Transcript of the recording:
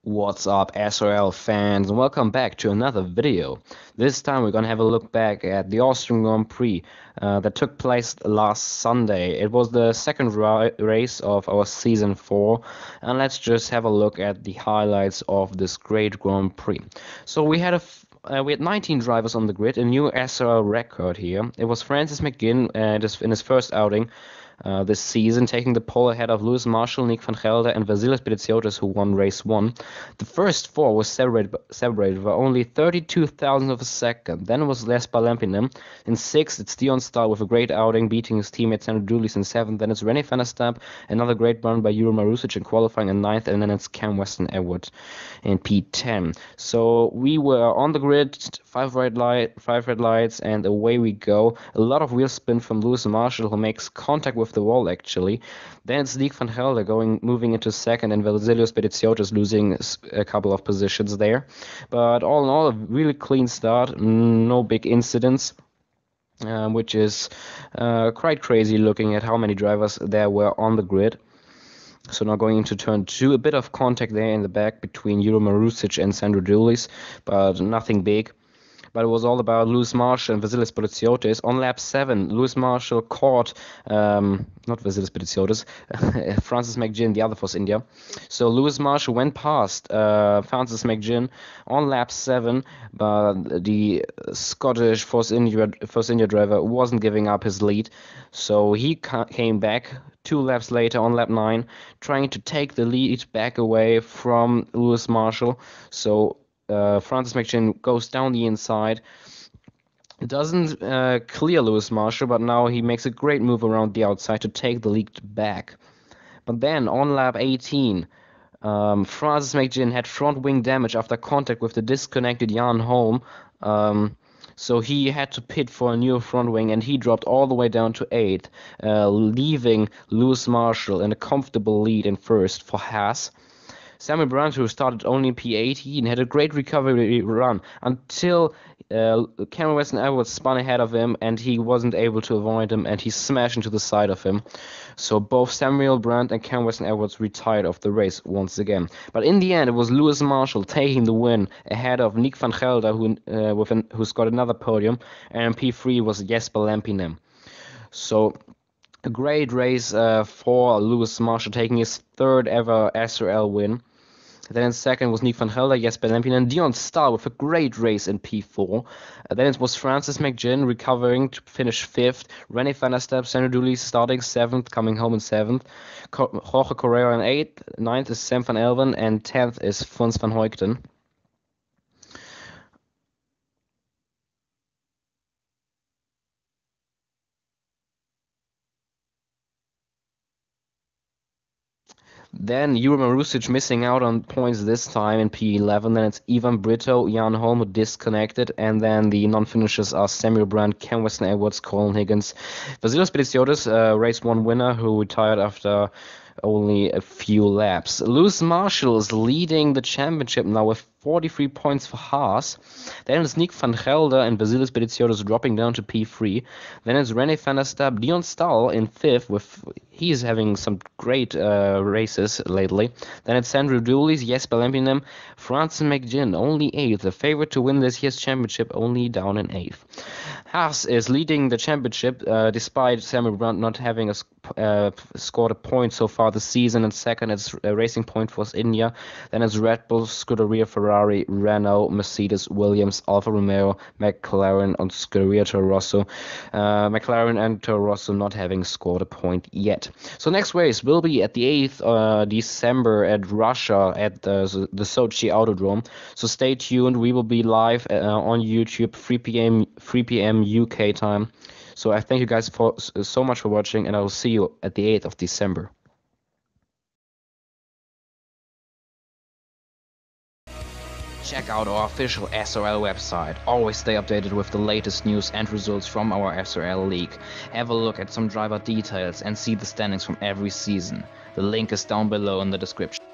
What's up, SRL fans, and welcome back to another video. This time we're gonna have a look back at the Austrian Grand Prix that took place last Sunday. It was the second race of our season 4, and let's just have a look at the highlights of this great Grand Prix. So we had 19 drivers on the grid, a new SRL record here. It was Francis McGinn in his first outing this season, taking the pole ahead of Lewis Marshall, Nick van Gelder, and Vasilis Biditsiotis, who won race 1. The first four was separated by only 32 thousandths of a second. Then it was Lespa Lampinen. In 6th, it's Dion Stahl with a great outing, beating his teammate Sandro Doulis in 7th. Then it's René van der Stamp, another great run by Juro Marusic in qualifying in 9th. And then it's Cam Weston-Edwards in P10. So we were on the grid, 5 red lights, and away we go. A lot of wheel spin from Lewis Marshall, who makes contact with the wall actually. Then it's Nick van Gelder moving into 2nd, and Vasilis Biditsiotis losing a couple of positions there. But all in all, a really clean start, no big incidents. Which is quite crazy looking at how many drivers there were on the grid. So now going into turn 2, a bit of contact there in the back between Juro Marusic and Sandro Doulis, but nothing big. But it was all about Lewis Marshall and Vasilis Biditsiotis. On lap 7, Lewis Marshall caught, not Vasilis Biditsiotis, Francis McGinn, the other Force India. So Lewis Marshall went past Francis McGinn on lap 7, but the Scottish Force India driver wasn't giving up his lead. So he came back 2 laps later on lap 9, trying to take the lead back away from Lewis Marshall. So Francis McGinn goes down the inside. It doesn't clear Lewis Marshall, but now he makes a great move around the outside to take the lead back. But then on lap 18, Francis McGinn had front wing damage after contact with the disconnected Jan Holm. So he had to pit for a new front wing, and he dropped all the way down to 8th, leaving Lewis Marshall in a comfortable lead in 1st for Haas. Samuel Brandt, who started only in P18, had a great recovery run until Cameron Weston-Edwards spun ahead of him, and he wasn't able to avoid him, and he smashed into the side of him. So both Samuel Brandt and Cameron Weston-Edwards retired of the race once again. But in the end, it was Lewis Marshall taking the win ahead of Nick van Gelder, who's got another podium, and P3 was Jesper Lampinen. So a great race for Lewis Marshall, taking his 3rd ever SRL win. Then in 2nd was Nick van Gelder, Jesper Lampinen, Dion Stahl with a great race in P4. Then it was Francis McGinn recovering to finish 5th. René van der Stamp, Sandro Doulis starting 7th, coming home in 7th. Jorge Correa in 8th. 9th is Sam van Elven, and 10th is Fons van Heugden. Then Juro Marusic missing out on points this time in P11. Then it's Ivan Brito, Jan Holm, who disconnected. And then the non-finishers are Samuel Brandt, Cam Weston-Edwards, Colin Higgins. Vasilis Biditsiotis, race 1 winner, who retired after only a few laps. Lewis Marshall is leading the championship now with 43 points for Haas. Then it's Nick van Gelder and Vasilis Biditsiotis dropping down to P3. Then it's René van der Stamp, Dion Stahl in 5th. He's having some great races lately. Then it's Sandro Doulis, Jesper Lampinen, Francis McGinn, only 8th. The favorite to win this year's championship, only down in 8th. Haas is leading the championship despite Samuel Brandt not having scored a point so far this season. And 2nd, it's Racing Point Force India. Then it's Red Bull, Scuderia Ferrari, Renault, Mercedes, Williams, Alfa Romeo, McLaren, and Scuderia Toro Rosso. McLaren and Toro Rosso not having scored a point yet. So next race will be at the 8th December at Russia at the Sochi Autodrome. So stay tuned. We will be live on YouTube 3 p.m. UK time. So I thank you guys so much for watching, and I will see you at the 8th of December. Check out our official SRL website. Always stay updated with the latest news and results from our SRL league. Have a look at some driver details and see the standings from every season. The link is down below in the description.